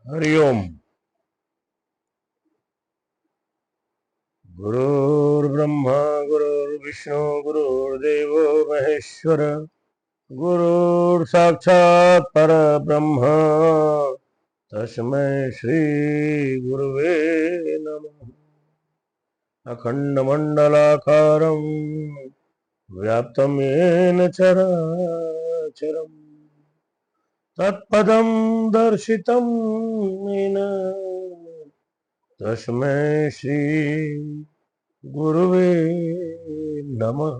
हरिओम। गुरुर्ब्रह्मा गुरुर्विष्णु गुरुर्देवो महेश्वर गुरुर्साक्षात् परब्रह्म तस्मै श्री गुरुवे नमः। अखण्डमण्डलाकारं व्याप्तं येन चराचरम् तत्पदं दर्शितं येन तस्मै श्री गुरुवे नमः।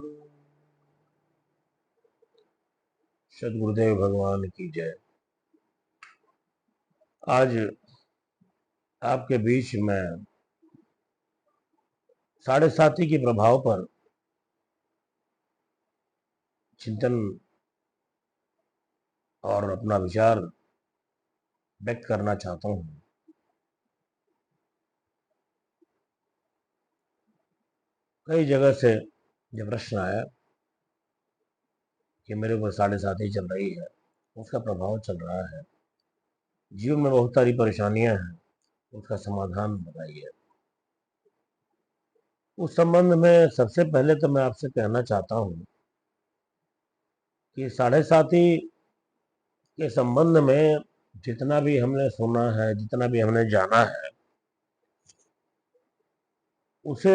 सदगुरुदेव भगवान की जय। आज आपके बीच में साढ़े साथी के प्रभाव पर चिंतन और अपना विचार व्यक्त करना चाहता हूँ। कई जगह से जब प्रश्न आया कि मेरे ऊपर साढ़े साथी चल रही है, उसका प्रभाव चल रहा है, जीवन में बहुत सारी परेशानियां हैं, उसका समाधान बताइए। उस संबंध में सबसे पहले तो मैं आपसे कहना चाहता हूँ कि साढ़े साथी के संबंध में जितना भी हमने सुना है, जितना भी हमने जाना है, उसे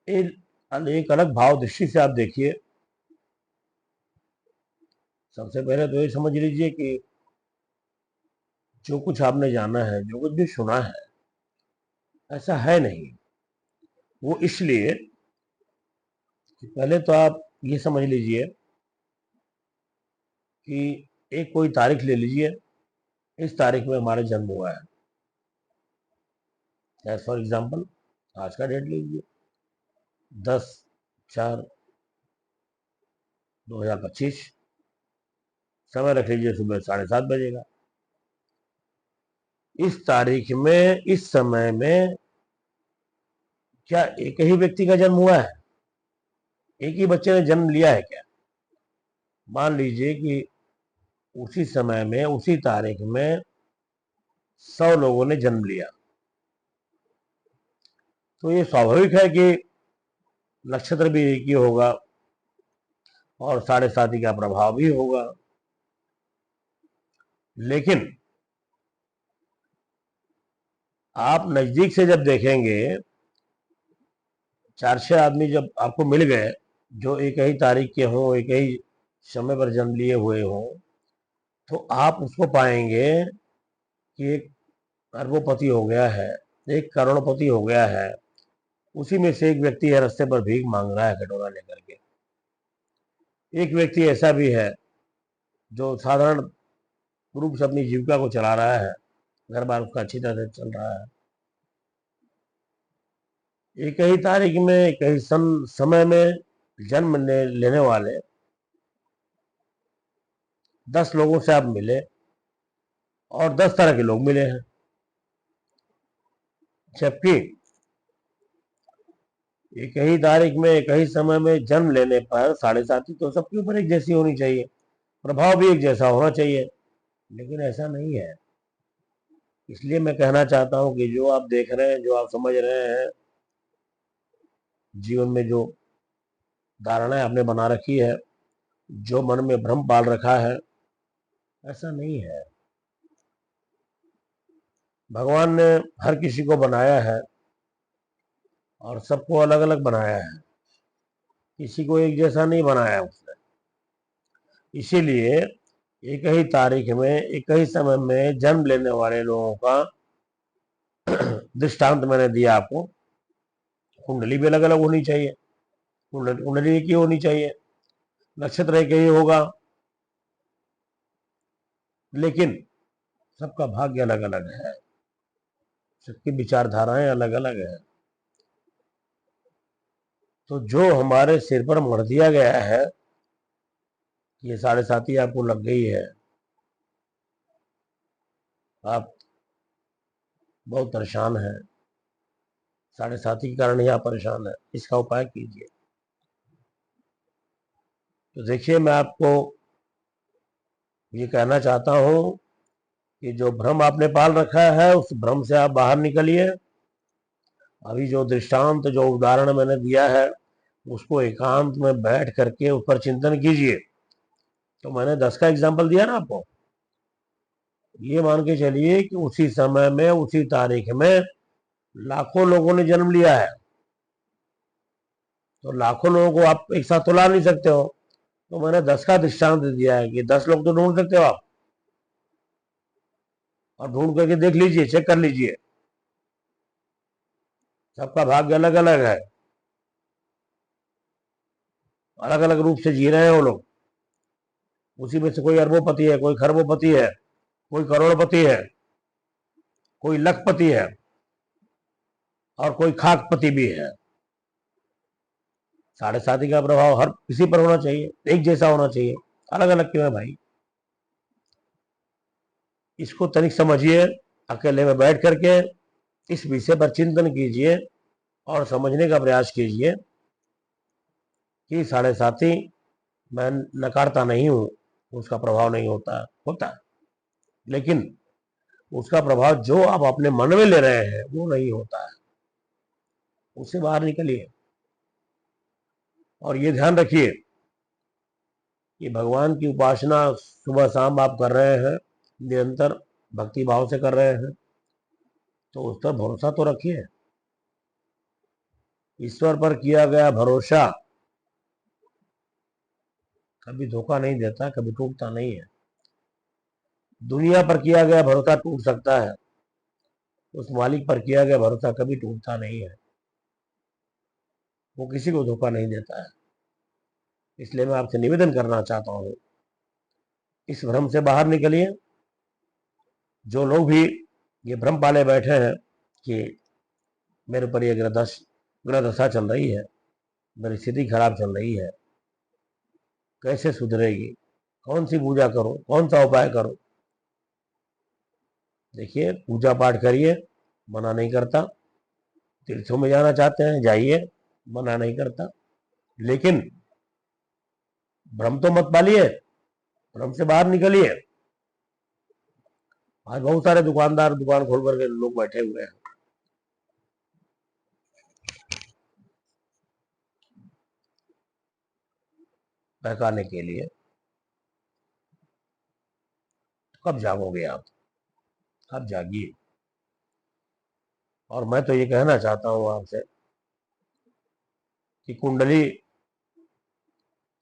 एक अलग भाव दृष्टि से आप देखिए। सबसे पहले तो ये समझ लीजिए कि जो कुछ आपने जाना है, जो कुछ भी सुना है, ऐसा है नहीं। वो इसलिए कि पहले तो आप ये समझ लीजिए कि एक कोई तारीख ले लीजिए, इस तारीख में हमारा जन्म हुआ है। एज फॉर एग्जाम्पल आज का डेट लीजिए, 10/4/2025, समय रख लीजिए सुबह 7:30 बजेगा। इस तारीख में, इस समय में क्या एक ही व्यक्ति का जन्म हुआ है? एक ही बच्चे ने जन्म लिया है क्या? मान लीजिए कि उसी समय में, उसी तारीख में 100 लोगों ने जन्म लिया, तो ये स्वाभाविक है कि नक्षत्र भी एक ही होगा और साढ़े साथी का प्रभाव भी होगा। लेकिन आप नजदीक से जब देखेंगे, 4-6 आदमी जब आपको मिल गए जो एक ही तारीख के हों, एक ही समय पर जन्म लिए हुए हों, तो आप उसको पाएंगे कि एक अरबोपति हो गया है, एक करोड़पति हो गया है। उसी में से एक व्यक्ति है रास्ते पर भीख मांग रहा है कटोरा लेकर के। एक व्यक्ति ऐसा भी है जो साधारण रूप से अपनी जीविका को चला रहा है, घर बार उसका अच्छी तरह से चल रहा है। एक ही तारीख में, एक ही समय में जन्म लेने वाले 10 लोगों से आप मिले और 10 तरह के लोग मिले हैं। जबकि एक ही तारीख में, एक ही समय में जन्म लेने पर साढ़े साथी तो सबके ऊपर एक जैसी होनी चाहिए, प्रभाव भी एक जैसा होना चाहिए, लेकिन ऐसा नहीं है। इसलिए मैं कहना चाहता हूं कि जो आप देख रहे हैं, जो आप समझ रहे हैं, जीवन में जो धारणाएं आपने बना रखी है, जो मन में भ्रम पाल रखा है, ऐसा नहीं है। भगवान ने हर किसी को बनाया है और सबको अलग अलग बनाया है, किसी को एक जैसा नहीं बनाया उसने। इसीलिए एक ही तारीख में, एक ही समय में जन्म लेने वाले लोगों का दृष्टांत मैंने दिया आपको। कुंडली भी अलग अलग होनी चाहिए, कुंडली एक ही होनी चाहिए, नक्षत्र एक ही होगा, लेकिन सबका भाग्य अलग अलग है, सबकी विचारधाराएं अलग अलग है। तो जो हमारे सिर पर मढ़ दिया गया है कि ये साढ़े साथी आपको लग गई है, आप बहुत परेशान हैं, साढ़े साथी के कारण ही आप परेशान है, इसका उपाय कीजिए। तो देखिए, मैं आपको ये कहना चाहता हूं कि जो भ्रम आपने पाल रखा है उस भ्रम से आप बाहर निकलिए। अभी जो दृष्टांत, जो उदाहरण मैंने दिया है, उसको एकांत में बैठ करके उस पर चिंतन कीजिए। तो मैंने 10 का एग्जाम्पल दिया ना आपको, ये मान के चलिए कि उसी समय में, उसी तारीख में लाखों लोगों ने जन्म लिया है। तो लाखों लोगों को आप एक साथ तो ला नहीं सकते हो। तो मैंने 10 का दृष्टांत दिया है कि 10 लोग तो ढूंढ सकते हो आप, और ढूंढ करके देख लीजिए, चेक कर लीजिए, सबका भाग्य अलग अलग है, अलग अलग रूप से जी रहे हैं वो लोग। उसी में से कोई अरबोपति है, कोई खरबोपति है, कोई करोड़पति है, कोई लखपति है, और कोई खाकपति भी है। 7.5 का प्रभाव हर किसी पर होना चाहिए, एक जैसा होना चाहिए, अलग अलग क्यों है भाई? इसको तनिक समझिए, अकेले में बैठ करके इस विषय पर चिंतन कीजिए और समझने का प्रयास कीजिए कि 7.5 मैं नकारता नहीं हूं, उसका प्रभाव नहीं होता, होता है, लेकिन उसका प्रभाव जो आप अपने मन में ले रहे हैं वो नहीं होता है। उससे बाहर निकलिए और ये ध्यान रखिए कि भगवान की उपासना सुबह शाम आप कर रहे हैं, निरंतर भक्ति भाव से कर रहे हैं, तो उस पर भरोसा तो रखिए। ईश्वर पर किया गया भरोसा कभी धोखा नहीं देता, कभी टूटता नहीं है। दुनिया पर किया गया भरोसा टूट सकता है, उस मालिक पर किया गया भरोसा कभी टूटता नहीं है। वो किसी को धोखा नहीं देता है। इसलिए मैं आपसे निवेदन करना चाहता हूँ, इस भ्रम से बाहर निकलिए। जो लोग भी ये भ्रम पाले बैठे हैं कि मेरे पर ये ग्रह दशा चल रही है, मेरी स्थिति खराब चल रही है, कैसे सुधरेगी, कौन सी पूजा करूं, कौन सा उपाय करूं? देखिए, पूजा पाठ करिए, मना नहीं करता। तीर्थों में जाना चाहते हैं जाइए, मना नहीं करता, लेकिन भ्रम तो मत पालिए, भ्रम से बाहर निकलिए। आज बहुत सारे दुकानदार दुकान खोल करके लोग बैठे हुए हैं, बहकाने के लिए। कब जागोगे आप? कब जागिए। और मैं तो ये कहना चाहता हूं आपसे कि कुंडली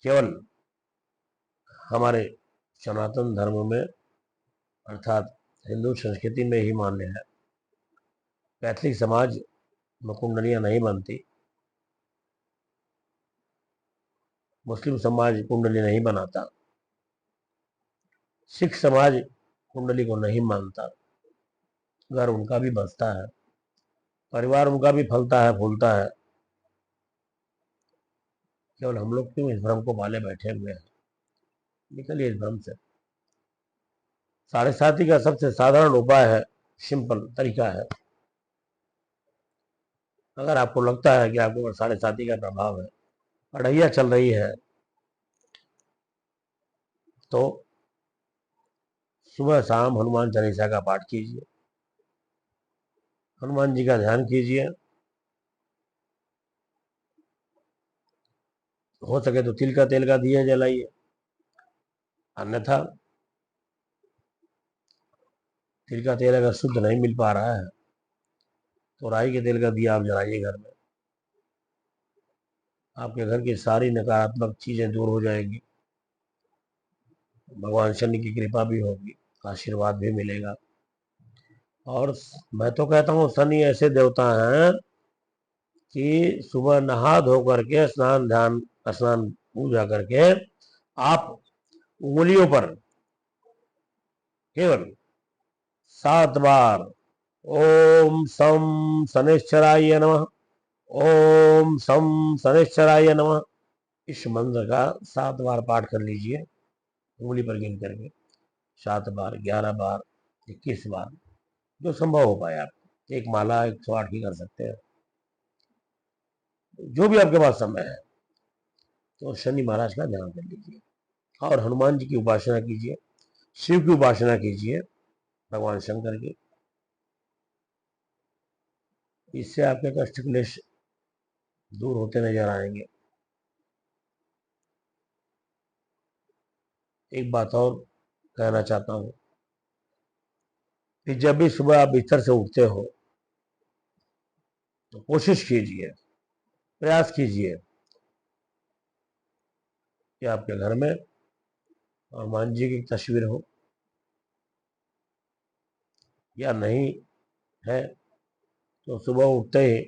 केवल हमारे सनातन धर्म में, अर्थात हिंदू संस्कृति में ही मान्य है। कैथलिक समाज में कुंडलियां नहीं बनती, मुस्लिम समाज कुंडली नहीं बनाता, सिख समाज कुंडली को नहीं मानता। घर उनका भी बसता है, परिवार उनका भी फलता है, फूलता है। केवल हम लोग क्यों इस भ्रम को पाले बैठे हुए हैं? निकलिए इस भ्रम से। 7.5 का सबसे साधारण उपाय है, सिंपल तरीका है। अगर आपको लगता है कि आपको 7.5 का प्रभाव है, अड़ैया चल रही है, तो सुबह शाम हनुमान चालीसा का पाठ कीजिए, हनुमान जी का ध्यान कीजिए। हो सके तो तिल का तेल का दिया जलाइए, अन्यथा तिल का तेल अगर शुद्ध नहीं मिल पा रहा है तो राई के तेल का दिया आप जलाइए घर में। आपके घर की सारी नकारात्मक चीजें दूर हो जाएगी, भगवान शनि की कृपा भी होगी, आशीर्वाद भी मिलेगा। और मैं तो कहता हूँ शनि ऐसे देवता हैं कि सुबह नहा धो करके स्नान पूजा करके आप उंगलियों पर केवल 7 बार ओम सम शनैश्चराय नमः, ओम सम शनैश्चराय नमः, इस मंत्र का 7 बार पाठ कर लीजिए, उंगली पर गिन करके। 7 बार, 11 बार, 21 बार, जो संभव हो पाए आप। एक माला 108 की कर सकते हैं, जो भी आपके पास समय है। तो शनि महाराज का ध्यान कर लीजिए और हनुमान जी की उपासना कीजिए, शिव की उपासना कीजिए। भगवान शंकर की। इससे आपके कष्ट क्लेश दूर होते नजर आएंगे। एक बात और कहना चाहता हूं कि जब भी सुबह आप बिस्तर से उठते हो तो कोशिश कीजिए, प्रयास कीजिए कि आपके घर में हनुमान जी की तस्वीर हो, या नहीं है तो सुबह उठते ही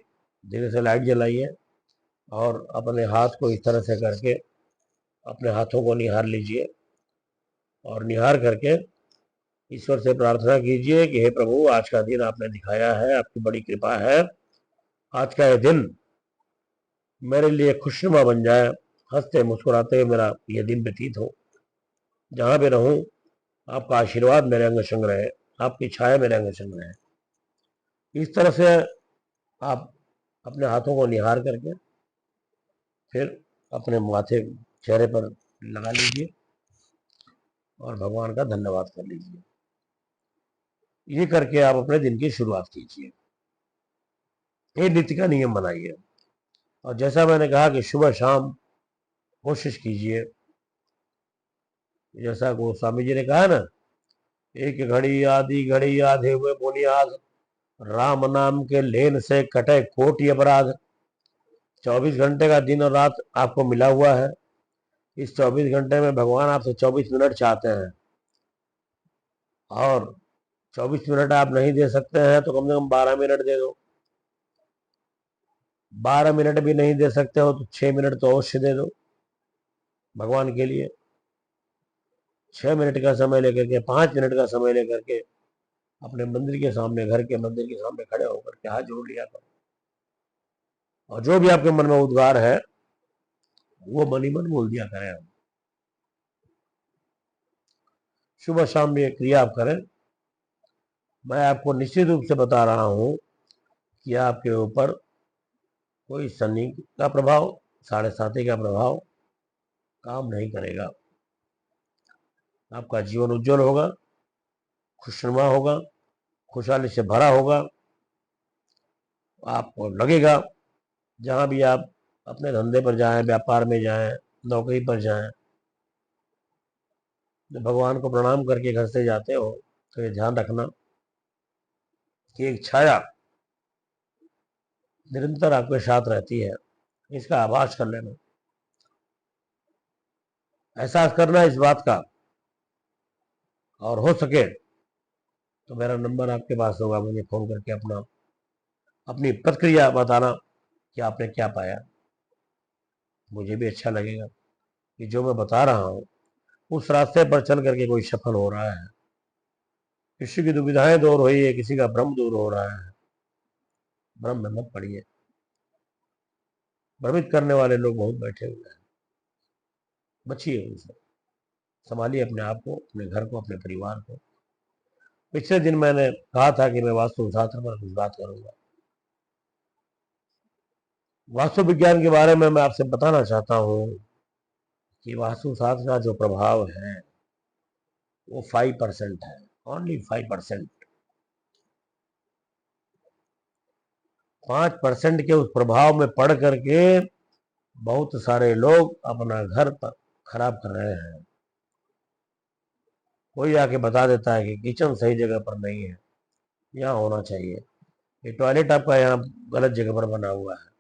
धीरे से लाइट जलाइए और अपने हाथ को इस तरह से करके अपने हाथों को निहार लीजिए, और निहार करके ईश्वर से प्रार्थना कीजिए कि हे प्रभु, आज का दिन आपने दिखाया है, आपकी बड़ी कृपा है, आज का यह दिन मेरे लिए खुशनुमा बन जाए, हंसते मुस्कुराते हुए मेरा यह दिन व्यतीत हो, जहां भी रहूं आपका आशीर्वाद मेरे अंग संग रहे, आपकी छाया मेरे अंग संग रहे। इस तरह से आप अपने हाथों को निहार करके फिर अपने माथे चेहरे पर लगा लीजिए और भगवान का धन्यवाद कर लीजिए। ये करके आप अपने दिन की शुरुआत कीजिए। ये नित्य का नियम बनाइए। और जैसा मैंने कहा कि सुबह शाम कोशिश कीजिए, जैसा गोस्वामी जी ने कहा ना, एक घड़ी आधी घड़ी आधे हुए बुनियाद, राम नाम के लेन से कटे कोटि अपराध। 24 घंटे का दिन और रात आपको मिला हुआ है। इस 24 घंटे में भगवान आपसे 24 मिनट चाहते हैं, और 24 मिनट आप नहीं दे सकते हैं तो कम से कम 12 मिनट दे दो। 12 मिनट भी नहीं दे सकते हो तो 6 मिनट तो अवश्य दे दो भगवान के लिए। 6 मिनट का समय लेकर के, 5 मिनट का समय लेकर के अपने मंदिर के सामने, घर के मंदिर के सामने खड़े होकर के हाथ जोड़ लिया करो, और जो भी आपके मन में उद्गार है वो मन ही मन बोल दिया करें। हम सुबह शाम ये क्रिया आप करें। मैं आपको निश्चित रूप से बता रहा हूं कि आपके ऊपर कोई शनि का प्रभाव, 7.5 का प्रभाव काम नहीं करेगा। आपका जीवन उज्जवल होगा, खुशनुमा होगा, खुशहाली से भरा होगा। आपको लगेगा जहां भी आप अपने धंधे पर जाएं, व्यापार में जाएं, नौकरी पर जाएं, जब भगवान को प्रणाम करके घर से जाते हो तो ये ध्यान रखना कि एक छाया निरंतर आपके साथ रहती है। इसका आभास कर लेना, एहसास करना इस बात का, और हो सके तो मेरा नंबर आपके पास होगा, मुझे फोन करके अपनी प्रतिक्रिया बताना कि आपने क्या पाया। मुझे भी अच्छा लगेगा कि जो मैं बता रहा हूँ उस रास्ते पर चल करके कोई सफल हो रहा है, किसी की दुविधाएं दूर हो रही है, किसी का भ्रम दूर हो रहा है। भ्रम में मत पड़िए, भ्रमित करने वाले लोग बहुत बैठे हुए हैं, बचिए उनसे, संभालिए अपने आप को, अपने घर को, अपने परिवार को। पिछले दिन मैंने कहा था कि मैं वास्तु शास्त्र पर कुछ बात करूंगा। वास्तु विज्ञान के बारे में मैं आपसे बताना चाहता हूँ कि वास्तु शास्त्र का जो प्रभाव है वो 5% है, ओनली 5%। 5% के उस प्रभाव में पड़ करके बहुत सारे लोग अपना घर पर खराब कर रहे हैं। कोई आके बता देता है कि किचन सही जगह पर नहीं है, यहाँ होना चाहिए, ये टॉयलेट आपका यहाँ गलत जगह पर बना हुआ है।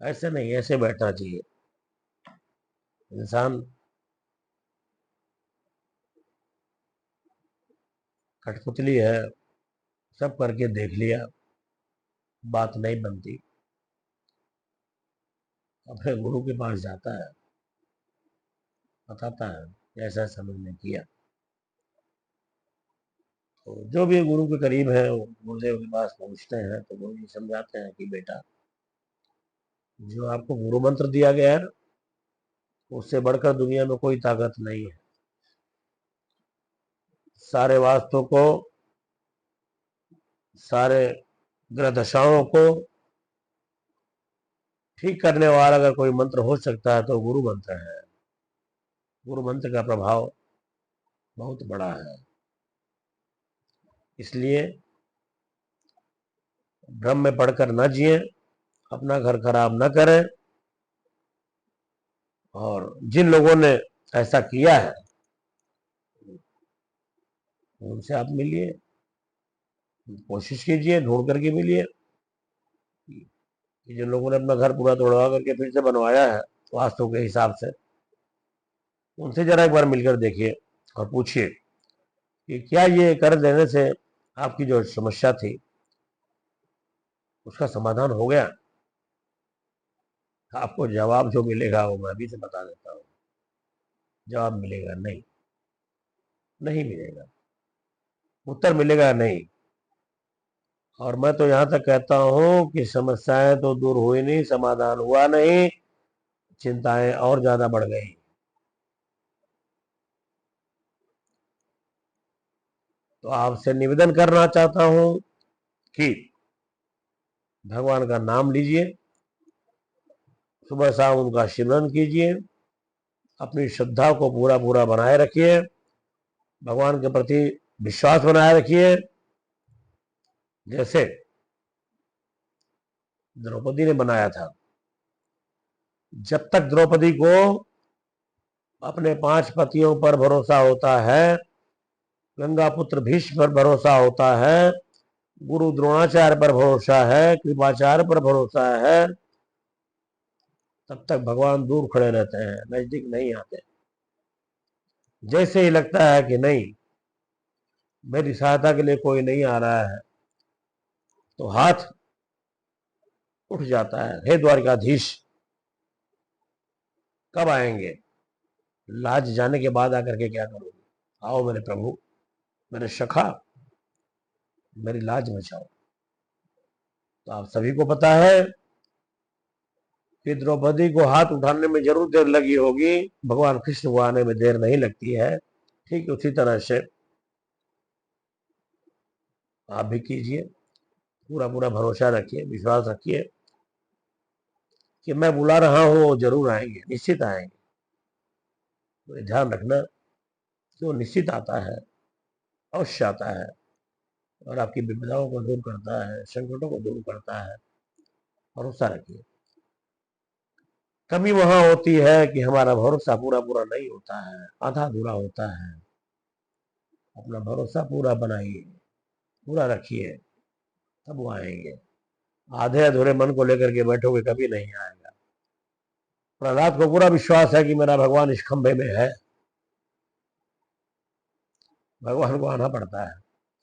ऐसे नहीं, ऐसे बैठना चाहिए। इंसान कठपुतली है, सब करके देख लिया, बात नहीं बनती, अपने गुरु के पास जाता है, बताता है ऐसा ऐसा मैंने किया। तो जो भी गुरु के करीब है वो गुरुदेव के पास पहुंचते हैं तो गुरु जी समझाते हैं कि बेटा, जो आपको गुरु मंत्र दिया गया है उससे बढ़कर दुनिया में कोई ताकत नहीं है। सारे वास्तु को, सारे ग्रह दशाओं को ठीक करने वाला अगर कोई मंत्र हो सकता है तो गुरु मंत्र है। गुरु मंत्र का प्रभाव बहुत बड़ा है। इसलिए भ्रम में पड़कर न जिए, अपना घर खराब न करें। और जिन लोगों ने ऐसा किया है उनसे आप मिलिए, कोशिश कीजिए, ढूंढ करके मिलिए। जिन लोगों ने अपना घर पूरा तोड़वा करके फिर से बनवाया है वास्तु के हिसाब से, उनसे जरा एक बार मिलकर देखिए और पूछिए कि क्या ये कर देने से आपकी जो समस्या थी उसका समाधान हो गया। आपको जवाब जो मिलेगा वो मैं अभी से बता देता हूँ, जवाब मिलेगा नहीं, नहीं मिलेगा, उत्तर मिलेगा नहीं। और मैं तो यहाँ तक कहता हूँ कि समस्याएं तो दूर हुई नहीं, समाधान हुआ नहीं, चिंताएं और ज्यादा बढ़ गई। तो आपसे निवेदन करना चाहता हूँ कि भगवान का नाम लीजिए, सुबह शाम उनका सिमरन कीजिए, अपनी श्रद्धा को पूरा पूरा बनाए रखिए, भगवान के प्रति विश्वास बनाए रखिए। जैसे द्रौपदी ने बनाया था, जब तक द्रौपदी को अपने 5 पतियों पर भरोसा होता है, गंगा पुत्र भीष्म पर भरोसा होता है, गुरु द्रोणाचार्य पर भरोसा है, कृपाचार्य पर भरोसा है, तब तक भगवान दूर खड़े रहते हैं, नजदीक नहीं आते। जैसे ही लगता है कि नहीं, मेरी सहायता के लिए कोई नहीं आ रहा है, तो हाथ उठ जाता है, हे द्वारिकाधीश कब आएंगे। लाज जाने के बाद आकर के क्या करोगे, आओ मेरे प्रभु, मेरे सखा, मेरी लाज बचाओ। तो आप सभी को पता है कि द्रौपदी को हाथ उठाने में जरूर देर लगी होगी, भगवान कृष्ण को आने में देर नहीं लगती है। ठीक उसी तरह से आप भी कीजिए, पूरा पूरा भरोसा रखिए, विश्वास रखिए कि मैं बुला रहा हूं, वो जरूर आएंगे, निश्चित आएंगे। तो ध्यान रखना कि वो निश्चित आता है, अवश्य आता है, और आपकी विपदाओं को दूर करता है, संकटों को दूर करता है। भरोसा रखिए। कमी वहां होती है कि हमारा भरोसा पूरा पूरा नहीं होता है, आधा अधूरा होता है। अपना भरोसा पूरा बनाइए, पूरा रखिए, तब वो आएंगे। आधे अधूरे मन को लेकर के बैठोगे कभी नहीं आएगा। प्रहलाद को पूरा विश्वास है कि मेरा भगवान इस खंभे में है, भगवान को आना पड़ता है,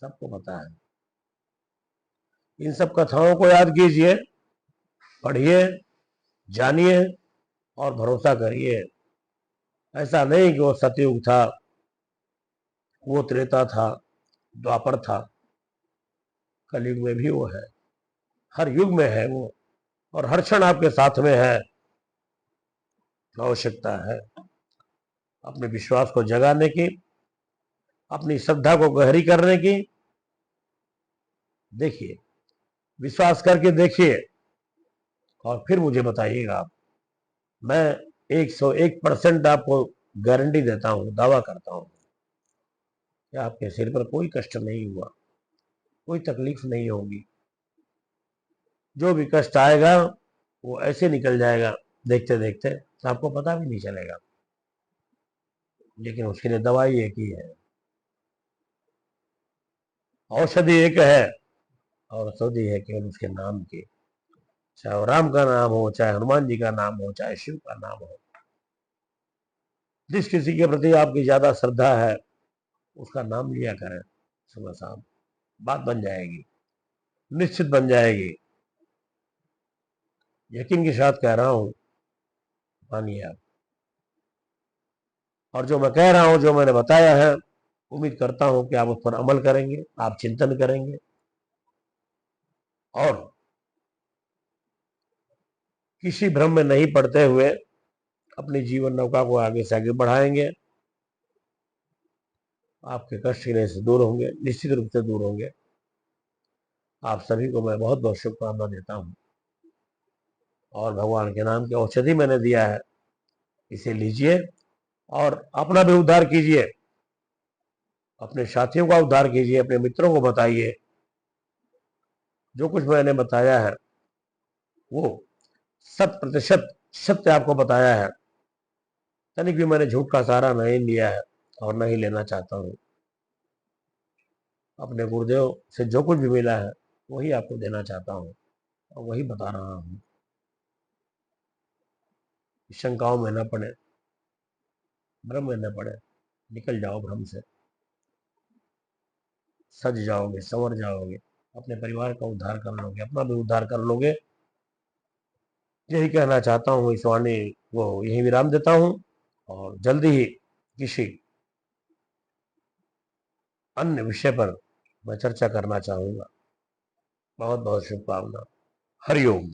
सबको पता है। इन सब कथाओं को याद कीजिए, पढ़िए, जानिए और भरोसा करिए। ऐसा नहीं कि वो सतयुग था, वो त्रेता था, द्वापर था, कलयुग में भी वो है, हर युग में है वो, और हर क्षण आपके साथ में है। आवश्यकता है अपने विश्वास को जगाने की, अपनी श्रद्धा को गहरी करने की। देखिए, विश्वास करके देखिए और फिर मुझे बताइएगा आप। मैं 101% आपको गारंटी देता हूं, दावा करता हूं कि आपके सिर पर कोई कष्ट नहीं हुआ, कोई तकलीफ नहीं होगी। जो भी कष्ट आएगा वो ऐसे निकल जाएगा, देखते देखते आपको पता भी नहीं चलेगा। लेकिन उसके लिए दवाई एक ही है, औषधि एक है, और औषधि है केवल उसके नाम की। चाहे वो राम का नाम हो, चाहे हनुमान जी का नाम हो, चाहे शिव का नाम हो। जिस किसी के प्रति आपकी ज्यादा श्रद्धा है उसका नाम लिया करें सुबह शाम, बात बन जाएगी, निश्चित बन जाएगी। यकीन के साथ कह रहा हूं, मानिए आप। और जो मैं कह रहा हूं, जो मैंने बताया है, उम्मीद करता हूं कि आप उस पर अमल करेंगे, आप चिंतन करेंगे और किसी भ्रम में नहीं पड़ते हुए अपनी जीवन नौका को आगे से आगे बढ़ाएंगे। आपके कष्ट गिरे से दूर होंगे, निश्चित रूप से दूर होंगे। आप सभी को मैं बहुत बहुत शुभकामना देता हूं। और भगवान के नाम की औषधि मैंने दिया है, इसे लीजिए और अपना भी उद्धार कीजिए। अपने साथियों का उद्धार कीजिए, अपने मित्रों को बताइए। जो कुछ मैंने बताया है वो 100% सत्य आपको बताया है। तनिक भी मैंने झूठ का सहारा नहीं लिया है और नहीं लेना चाहता हूँ। अपने गुरुदेव से जो कुछ भी मिला है वही आपको देना चाहता हूँ और वही बता रहा हूँ। शंकाओं में न पड़े, भ्रम में न पड़े, निकल जाओ भ्रम से, सज जाओगे, संवर जाओगे, अपने परिवार का उद्धार कर लोगे, अपना भी उद्धार कर लोगे। यही कहना चाहता हूँ। इस वाणी को यही विराम देता हूँ और जल्दी ही किसी अन्य विषय पर मैं चर्चा करना चाहूंगा। बहुत बहुत शुभकामना। हरिओम।